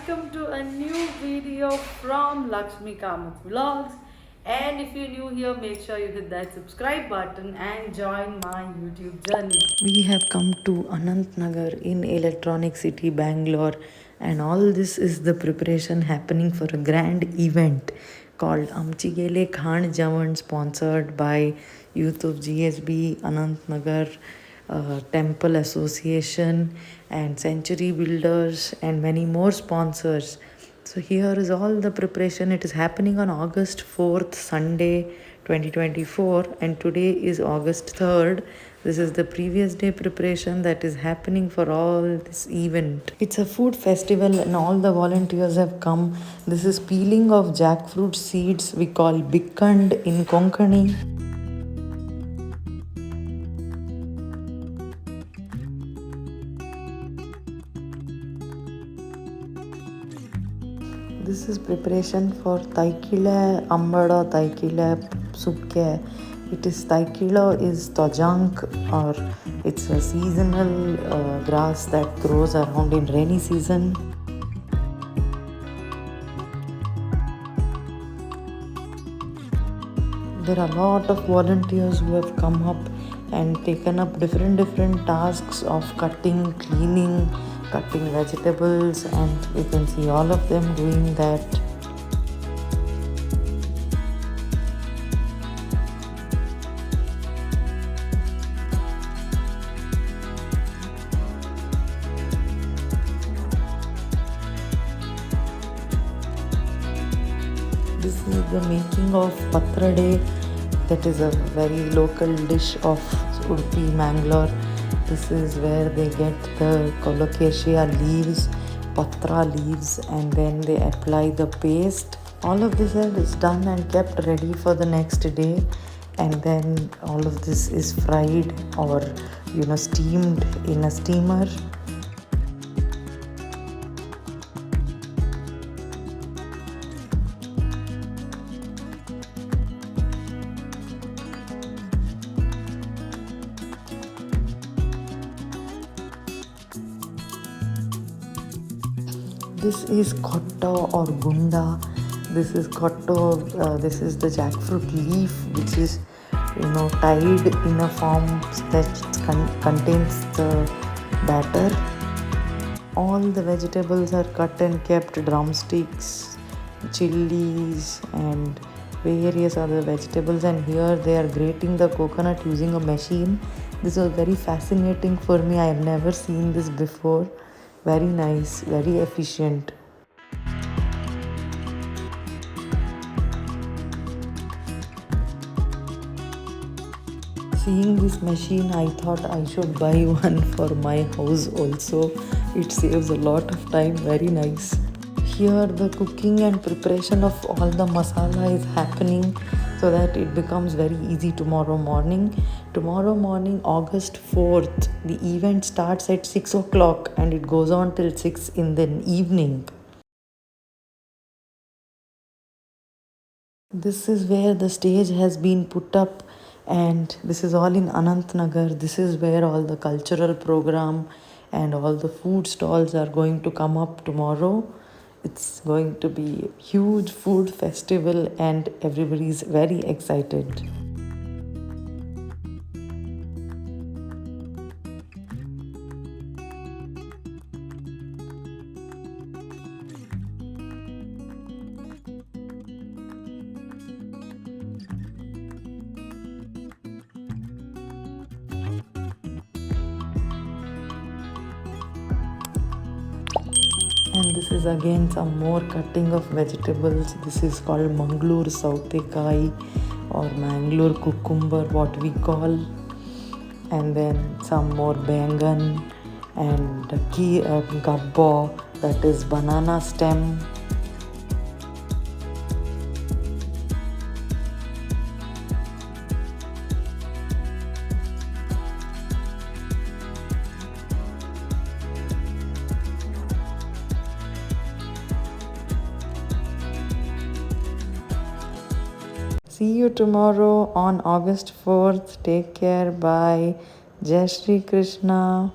welcome to a new video from LakshmiKamathVlogs. And if you're new here, make sure you hit that subscribe button and join my YouTube journey. We have come to Anantnagar in Electronic City, Bangalore, and all this is the preparation happening for a grand event called AMCHIGELE KHAAN Javan, sponsored by Youth of GSB Anantnagar Temple Association and Century Builders and many more sponsors. So here is all the preparation. It is happening on August 4th, Sunday 2024, and today is August 3rd. This is the previous day preparation that is happening for all this event. It's a food festival and all the volunteers have come. This is peeling of jackfruit seeds we call Bikkand in Konkani. This is preparation for Taikile Ambada Taikile Sukke. It is Taikilo is Tojank, or it's a seasonal grass that grows around in rainy season. There are a lot of volunteers who have come up and taken up different tasks of cutting, cleaning, cutting vegetables, and you can see all of them doing that. This is the making of Patrade. That is a very local dish of Udupi, Bangalore. This is where they get the colocasia leaves, patra leaves, and then they apply the paste. All of this is done and kept ready for the next day, and then all of this is fried or steamed in a steamer. This is kotto or gunda. This is kotto. This is the jackfruit leaf, which is tied in a form that contains the batter. All the vegetables are cut and kept: drumsticks, chilies, and various other vegetables. And here they are grating the coconut using a machine. This was very fascinating for me. I have never seen this before. Very nice, very efficient. Seeing this machine, I thought I should buy one for my house also. It saves a lot of time. Very nice. Here the cooking and preparation of all the masala is happening so that it becomes very easy tomorrow morning. Tomorrow morning, August 4th, the event starts at 6 o'clock and it goes on till 6 in the evening. This is where the stage has been put up, and this is all in Anantnagar. This is where all the cultural program and all the food stalls are going to come up tomorrow. It's going to be a huge food festival and everybody's very excited. And this is again some more cutting of vegetables. This is called Mangalore Sautekai or Mangalore cucumber, what we call. And then some more bangan and gabbo, that is banana stem. See you tomorrow on August 4th. Take care. Bye. Jai Shri Krishna.